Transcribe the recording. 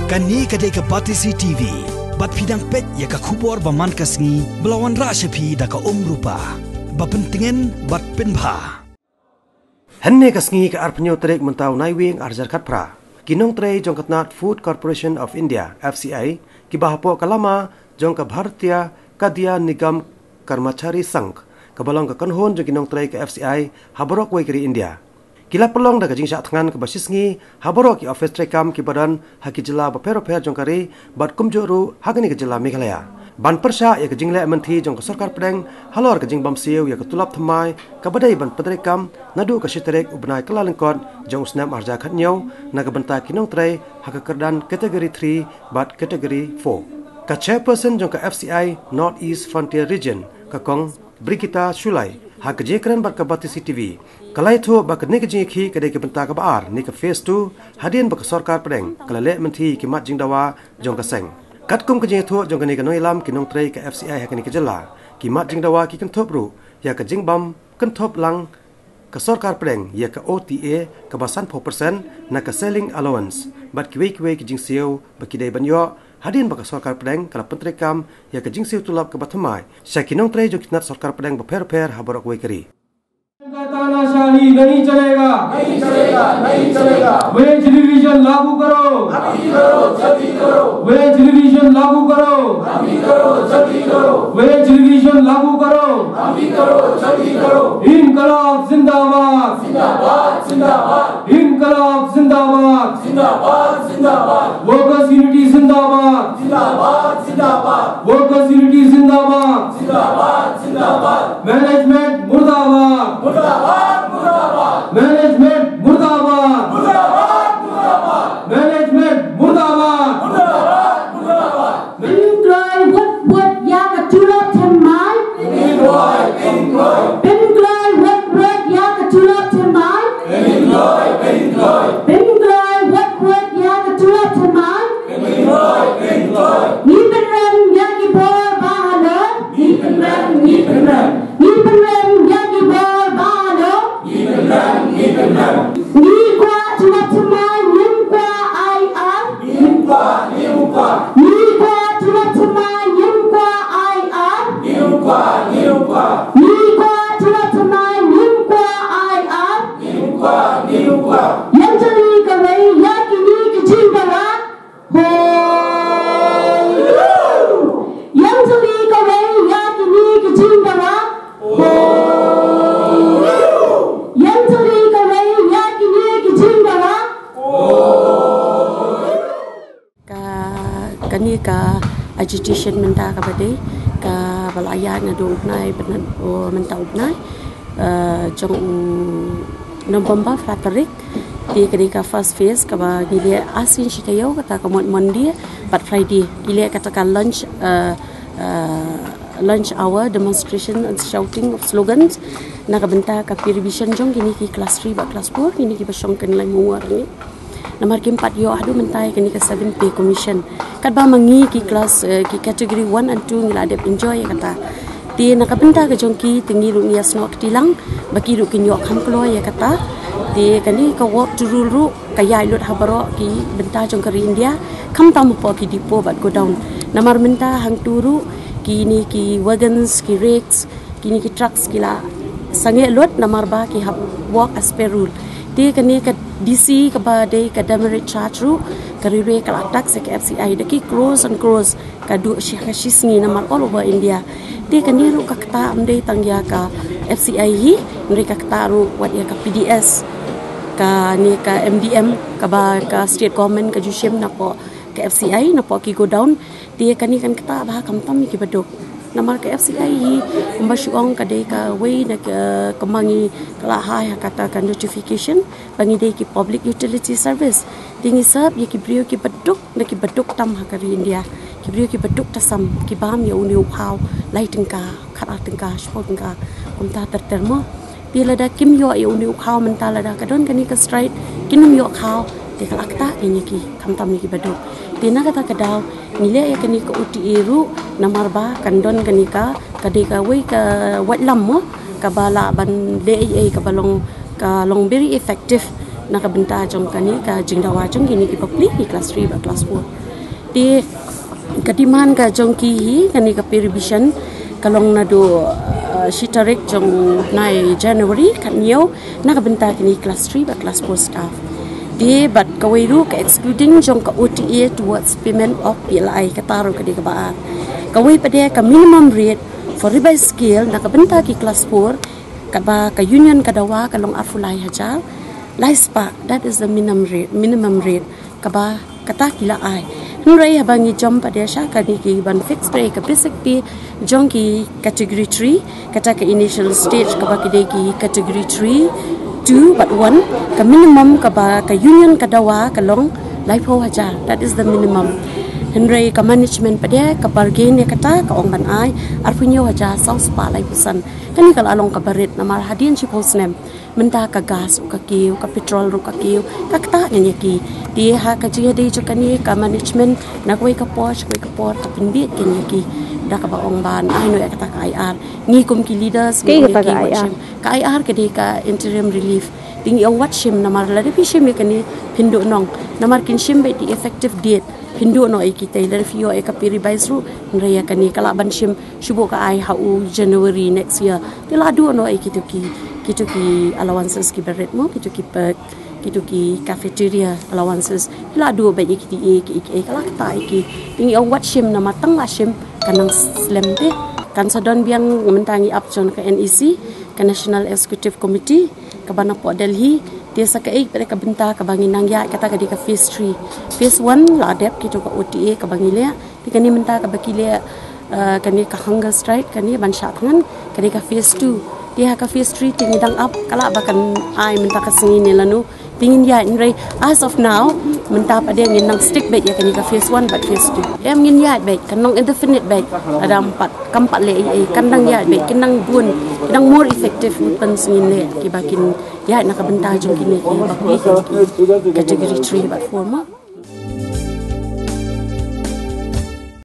Kani kadai ke Patisi TV. Bat pidang pet ya ka kubor baman kasngi belawan rasyapi da ka rupa. Bapentingan bat penbha. Henne kasngi ka arpenyo trek mentau naiwing arjar katpra. Kinong trei jong katnat Food Corporation of India FCI ki bahapo kalama jong ka Bharatiya Kadya Nigam Karmachari Sangh kabalong ka kanhon jong kinong trei ka FCI haborok wei kiri India. Kila pelong da kajing syak tangan ke basisngi haborok ki office trekam ki badan haki jela bapero-per jong kari bat kumjuru hagani ke jela Meghalaya. Ban persya ya kajing le menti jong ka sarkar pedeng halor kajing bamsiu ya ketulap thamai ka badai ban petrekam nadu ka siterek ubnai kala lengkot jong snap arja khatnyau na ka banta kinong trei haka kerdan kategori 3 bat kategori 4. Ka chairperson jong ka FCI North East Frontier Region ka kong Brigita Shulai hak jekran bat ka Batisi TV. Kalai tu bak ni kajing ki kadai ke benta ka baar ni ka phase 2 hadin bak sarkar pedeng kala le menti ki mat jing dawa jong ka seng. Kat kum kajing tu jong kani kanoi lam kinong trei ka FCI hakani ke jela ki mat jing dawa ki kan thop ru ya ka jing bam kan thop lang ka sarkar pedeng ya ka OTA ka basan 4% na ka selling allowance bat ki wei ki jing siu bakidai banyo hadin bak sarkar pedeng kala pentrekam ya ka jing siu tulap ka bathamai sya kinong trei jong kinat sarkar pedeng baper haborok wei kari. तानाशाही नहीं चलेगा, नहीं चलेगा, नहीं चलेगा। Veg revision लागू करो, अभी करो, जल्दी करो। वेज रिवीजन लागू करो, अभी करो, जल्दी करो। वेज रिवीजन लागू करो, अभी करो, जल्दी करो। इनकलाब जिंदाबाद, जिंदाबाद, जिंदाबाद। इनकलाब जिंदाबाद, जिंदाबाद, जिंदाबाद। वर्कर्स यूनिटी जिंदाबाद, जिंदाबाद, जिंदाबाद। वर्कर्स यूनिटी जिंदाबाद, जिंदाबाद, जिंदाबाद। मैनेजमेंट मुर्दाबाद, मुर्दाबाद, मुर्दाबाद। मैनेजमेंट मुर्दाबाद, मुर्दाबाद, मुर्दाबाद। मैनेजमेंट मुर्दाबाद, मुर्दाबाद, मुर्दाबाद। Pingloi wet ya ka tulap thamai. Pingloi, pingloi. Pingloi wet ya ka tulap thamai. Pingloi, pingloi. Pingloi wet ya ka tulap thamai. Pingloi, pingloi. Ni penrem ya ki bor bahalo. Ni penrem, ni penrem. Ni penrem ya ki bor bahalo. Ni penrem, ni penrem. Ni kwa tulap thamai nim kwa ai ar. Nim kwa, nim kwa. Ni kwa tulap thamai nim kwa ai ar. Nim kwa, nim kwa. Ni kwa tulap thamai nim kwa ai ar. Nim kwa, nim kwa. Yang jali ka wei ya ki ni ki jingara. Ho. Yang jali ka wei ya ki ni ki jingara. Ho. Yang jali ka wei ya ki ni ki jingara. Kani ka agitation menta ka bade ka balaya na do nai benan o menta upnai jong November Frederick di kedika first phase ka ba gile asin shikayo kata ka Monday but Friday gile kata ka lunch hour demonstration and shouting of slogans na ka benta ka revision jong kini ki class 3 ba class 4 kini ki basong kan lai muar ni Nomor 4 yo adu mentai kini ke 7 pay commission. Kat ba mangi ki kelas ki category 1 and 2 ngila adep enjoy kata. Ti nakabenta ke jongki tingi ru nias no ketilang baki ru kinyo kham klo ya kata. Ti kani ka work to rule ru kaya ilut habaro ki benta jong kari India kham tam po ki dipo bat go down. Nomor menta hang turu kini ki wagons ki rakes kini ki trucks kila sange lot nomor ba ki hab walk as per rule. Ti kani ka DC ka ba day ka demerit charge ru karire ka attack sa FCI daki cross and cross ka du shikashisngi naman all over India di kaniru ka kata amde tangya ka FCI hi mereka kata ru wat ya ka PDS ka ni ka MDM ka ba ka state government ka jushim na po ka FCI na po ki go down di kani kan kata ba kam tam ki badok namar ka FCI hi umbasyong ka day ka way na kemangi kalahay kata ka notification bangi day ki public utility service tingi sab ye ki brio ki baduk na ki baduk tam ha kari India ki brio ki baduk tasam ki bam ya uni uphaw lai tingka khara tingka spot tingka kumta tertermo pila da kim yo ya uni uphaw mentala da kadon kani ka straight kinum yo khaw te kalakta ini ki kam tam ni ki baduk tina kata kadaw nile ya kani ka uti iru namar ba kandon kani ka kadika we ka wat lam mo ka bala ban le ka balong ka long very effective nakabenta jong kani ka jingdawa jong kini ki papli ki kelas 3 ba kelas 4 di kadiman ka jong ki hi kani ka revision kalong na do shitarik jong nai January kan yo nakabenta kini kelas 3 ba kelas 4 staff di bat kawairu ka excluding jong ka OTA towards payment of PLI kataro ka di ka ba kawai pada ka minimum rate for revised scale nakabenta ki kelas 4 ka union kadawa kalong afulai hajar Laispa, that is the minimum rate. Kaba kata kila ay. Nray habangi jom pada siya kani ki ban fixed rate ka basic pay jong ki category 3 kata ka initial stage kaba kide ki category 3 2 but 1 ka minimum kaba ka union kadawa kalong laipo hajar. That is the minimum. Henry ka management pada ka bargain ya kata ka ong ban ay arpunyo hajar sang spa laipusan. Kani kala along ka barit na marhadian si postnem menta ka gas ka kiu ka petrol ru ka kiu ka kata nya ki dia ha ka jia dei jo kani ka management na koi ka posh koi ka por ka pinbi ken ki da ka ba ong ban ai no ya kata ka IR ni kum ki leaders ki ka IR ka dei ka interim relief ting ong wat shim na mar la de pi shim kani pindu nong na mar kin shim be di effective date pindu no ai ki tailor fio e ka pi revise ru nraya kani kala ban shim shubo ka ai ha u January next year tila du no ai ki tu ki allowances ki beret mo kitu ki perk kitu ki cafeteria allowances la do ba ki kala ta ki tingi ong wat shim na matang la shim kanang slam te kan sadon biang mentangi up jon ke NEC ke National Executive Committee ke bana po Delhi dia sakai pada ka benta ka bangin nang ya kata ka di ka phase 3 phase 1 la dep kitu ka OTA ka bangile tikani menta ka bakile kani ka hunger strike kani ban sha thangan kani ka phase 2 dia ka phase 3 tinggi dang up kala bakan ai minta ka singin lanu tingin ya nrai as of now minta pada ngin nang stick back ya kani ka phase 1 but phase 2 em ngin ya back kanong indefinite back ada 4 kampat le kandang ya back kinang bun kinang more effective pen singin le ki bakin ya nak benta jong kini ki bakli category 3 but 4 mo